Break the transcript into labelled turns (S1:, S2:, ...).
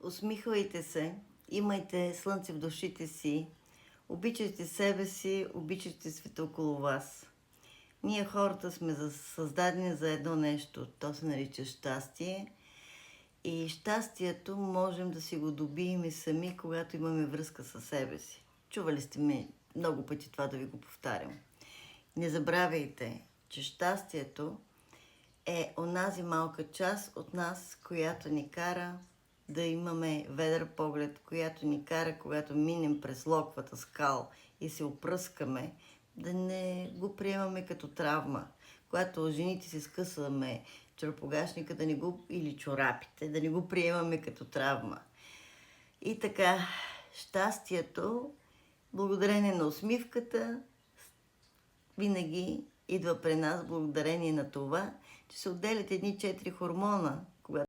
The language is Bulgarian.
S1: Усмихвайте се, имайте слънце в душите си, обичайте себе си, обичайте света около вас. Ние хората сме създадени за едно нещо, то се нарича щастие. И щастието можем да си го добием и сами, когато имаме връзка със себе си. Чували сте ми много пъти това да ви го повтарям. Не забравяйте, че щастието е онази малка част от нас, която ни кара да имаме ведър поглед, която ни кара, когато минем през локвата скал и се опръскаме, да не го приемаме като травма. Когато жените си скъсваме чорапогашника или чорапите, да не го приемаме като травма. И така, щастието, благодарение на усмивката, винаги идва при нас благодарение на това, че се отделят едни 4 хормона,